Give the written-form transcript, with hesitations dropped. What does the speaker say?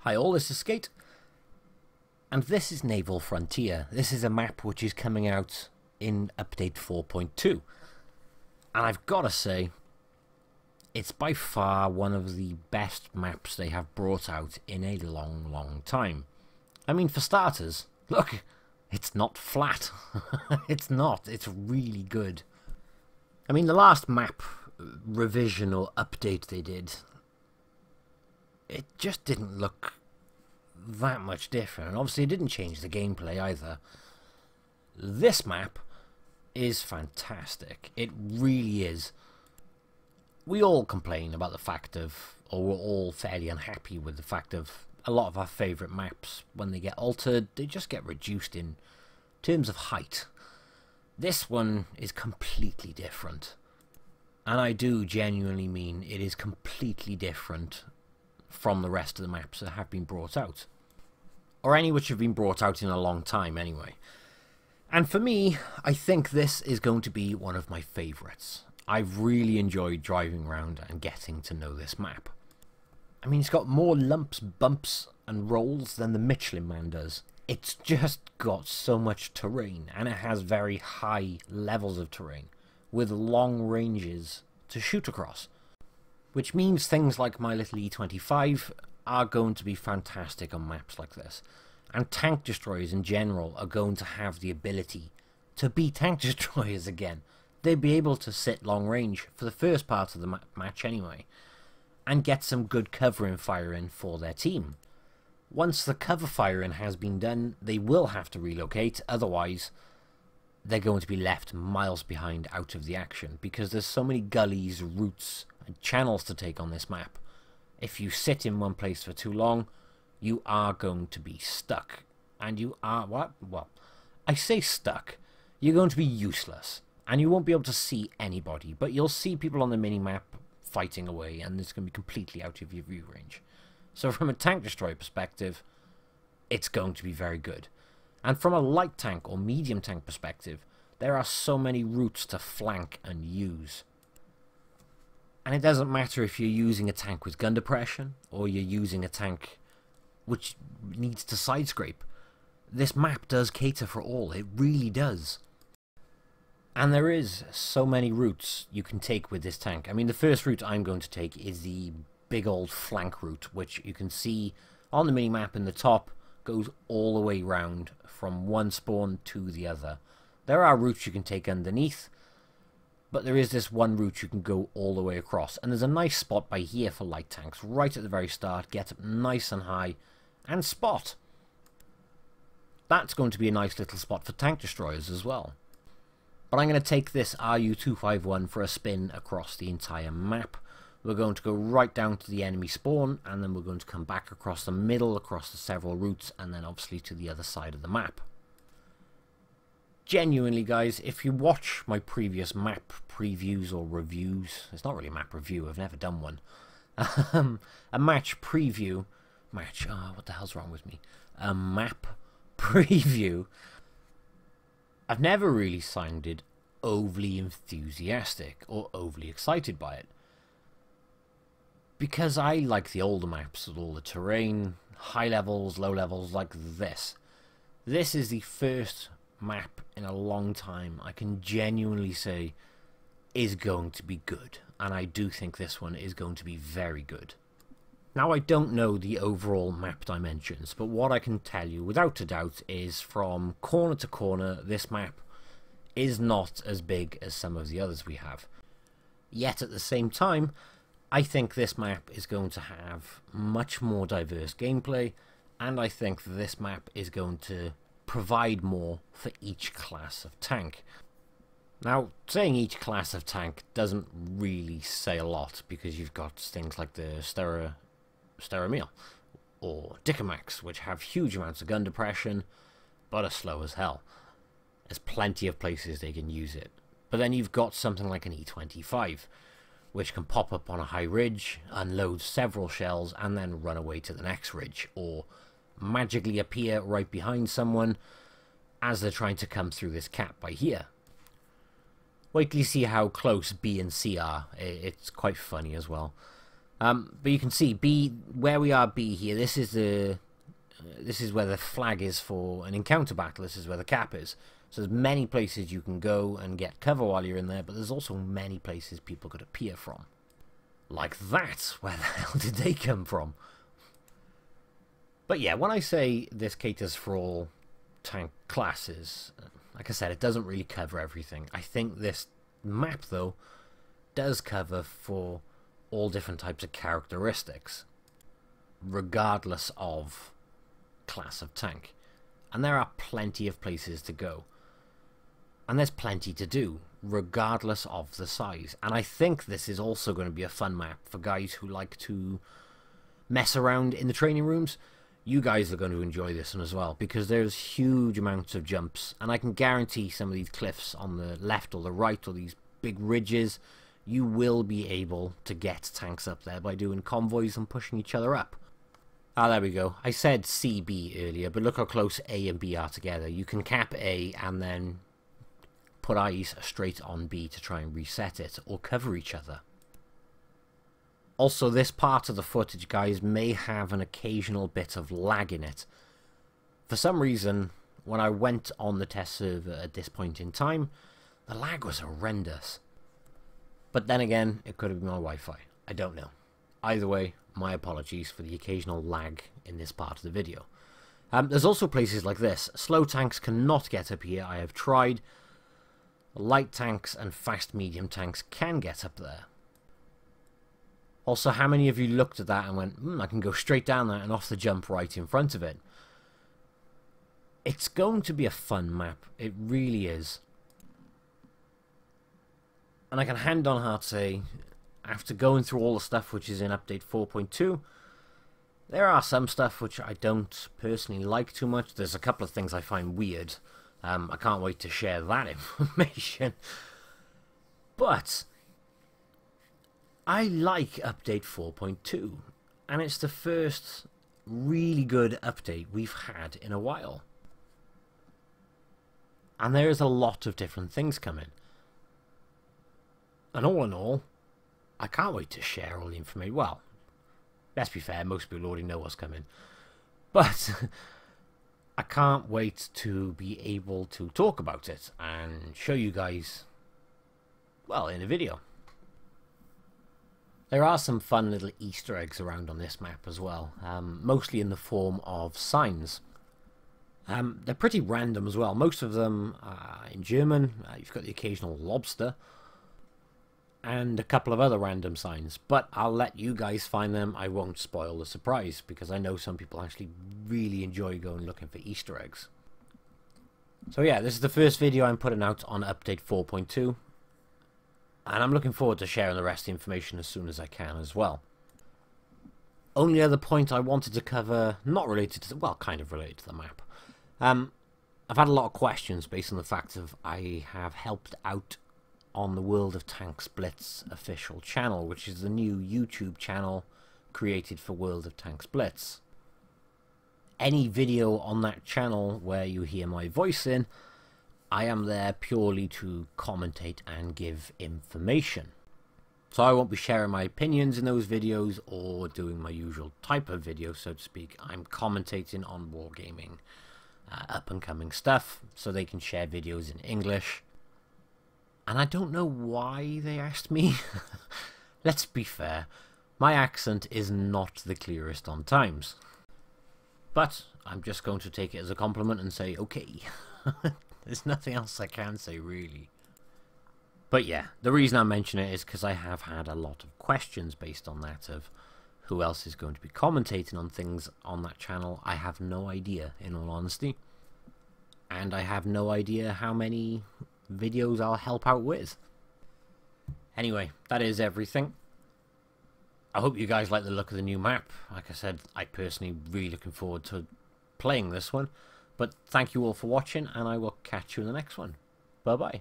Hi all, this is Skate, and this is Naval Frontier. This is a map which is coming out in update 4.2, and I've got to say, it's by far one of the best maps they have brought out in a long time. I mean, for starters, look, it's not flat. It's not, it's really good. I mean, the last map revision or update they did, it just didn't look that much different. And obviously it didn't change the gameplay either. This map is fantastic. It really is. We all complain about the fact of, or we're all fairly unhappy with the fact of, a lot of our favourite maps, when they get altered, they just get reduced in terms of height. This one is completely different. And I do genuinely mean it is completely different from the rest of the maps that have been brought out, or any which have been brought out in a long time anyway. And for me, I think this is going to be one of my favourites. I've really enjoyed driving around and getting to know this map. I mean, it's got more lumps, bumps and rolls than the Michelin Man does. It's just got so much terrain, and it has very high levels of terrain with long ranges to shoot across, which means things like my little E25 are going to be fantastic on maps like this. And tank destroyers in general are going to have the ability to be tank destroyers again. They'll be able to sit long range for the first part of the match anyway, and get some good covering fire in for their team. Once the cover firing has been done, they will have to relocate, otherwise they're going to be left miles behind out of the action, because there's so many gullies, routes and channels to take on this map. If you sit in one place for too long, you are going to be stuck. And you are, well, I say stuck, you're going to be useless, and you won't be able to see anybody, but you'll see people on the mini-map fighting away, and it's going to be completely out of your view range. So from a tank destroyer perspective, it's going to be very good. And from a light tank or medium tank perspective, there are so many routes to flank and use. And it doesn't matter if you're using a tank with gun depression, or you're using a tank which needs to side scrape. This map does cater for all, it really does. And there is so many routes you can take with this tank. I mean, the first route I'm going to take is the big old flank route, which you can see on the mini-map in the top, goes all the way round from one spawn to the other. There are routes you can take underneath, but there is this one route you can go all the way across. And there's a nice spot by here for light tanks, right at the very start. Get up nice and high and spot. That's going to be a nice little spot for tank destroyers as well. But I'm going to take this RU-251 for a spin across the entire map. We're going to go right down to the enemy spawn, and then we're going to come back across the middle, across the several routes, and then obviously to the other side of the map. Genuinely, guys, if you watch my previous map previews or reviews, it's not really a map review, I've never done one. A match preview, what the hell's wrong with me? A map preview. I've never really sounded overly enthusiastic or overly excited by it, because I like the older maps with all the terrain, high levels, low levels like this. This is the first map in a long time I can genuinely say is going to be good, and I do think this one is going to be very good. Now, I don't know the overall map dimensions, but what I can tell you without a doubt is from corner to corner, this map is not as big as some of the others we have. Yet at the same time, I think this map is going to have much more diverse gameplay, and I think this map is going to provide more for each class of tank. Now, saying each class of tank doesn't really say a lot, because you've got things like the Steramil or Dicamax, which have huge amounts of gun depression, but are slow as hell. There's plenty of places they can use it. But then you've got something like an E25, which can pop up on a high ridge, unload several shells, and then run away to the next ridge, or magically appear right behind someone as they're trying to come through this cap by here. Wait till you see how close B and C are, it's quite funny as well. But you can see B, where we are B here, this is where the flag is for an encounter battle. This is where the cap is. So there's many places you can go and get cover while you're in there, but there's also many places people could appear from. Like that. Where the hell did they come from? But yeah, when I say this caters for all tank classes, like I said, it doesn't really cover everything. I think this map, though, does cover for all different types of characteristics, regardless of class of tank. And there are plenty of places to go. And there's plenty to do, regardless of the size. And I think this is also going to be a fun map for guys who like to mess around in the training rooms. You guys are going to enjoy this one as well, because there's huge amounts of jumps. And I can guarantee some of these cliffs on the left or the right, or these big ridges, you will be able to get tanks up there by doing convoys and pushing each other up. Ah, there we go. I said CB earlier, but look how close A and B are together. You can cap A and then put eyes straight on B to try and reset it, or cover each other. Also, this part of the footage, guys, may have an occasional bit of lag in it. For some reason, when I went on the test server at this point in time, the lag was horrendous. But then again, it could have been my Wi-Fi. I don't know. Either way, my apologies for the occasional lag in this part of the video. There's also places like this. Slow tanks cannot get up here. I have tried. Light tanks and fast medium tanks can get up there. Also, how many of you looked at that and went, I can go straight down that and off the jump right in front of it? It's going to be a fun map. It really is. And I can hand on heart say, after going through all the stuff which is in update 4.2, there are some stuff which I don't personally like too much. There's a couple of things I find weird. I can't wait to share that information. But I like update 4.2, and it's the first really good update we've had in a while. And there is a lot of different things coming. And all in all, I can't wait to share all the information. Well, let's be fair, most people already know what's coming. But I can't wait to be able to talk about it and show you guys, well, in a video. There are some fun little Easter eggs around on this map as well, mostly in the form of signs. They're pretty random as well. Most of them are in German. You've got the occasional lobster and a couple of other random signs, but I'll let you guys find them. I won't spoil the surprise, because I know some people actually really enjoy going looking for Easter eggs. So yeah, this is the first video I'm putting out on update 4.2, and I'm looking forward to sharing the rest of the information as soon as I can as well. Only other point I wanted to cover, not related to, well, kind of related to the map. I've had a lot of questions based on the fact of I have helped out on the World of Tanks Blitz official channel, which is the new YouTube channel created for World of Tanks Blitz. Any video on that channel where you hear my voice in, I am there purely to commentate and give information. So I won't be sharing my opinions in those videos or doing my usual type of video, so to speak. I'm commentating on wargaming, up and coming stuff, so they can share videos in English. And I don't know why they asked me. Let's be fair, my accent is not the clearest on times. But I'm just going to take it as a compliment and say, okay. There's nothing else I can say, really. But yeah, the reason I mention it is because I have had a lot of questions based on that, of who else is going to be commentating on things on that channel. I have no idea, in all honesty. And I have no idea how many videos I'll help out with. Anyway, that is everything. I hope you guys like the look of the new map. Like I said, I personally really looking forward to playing this one. But thank you all for watching, and I will catch you in the next one. Bye bye.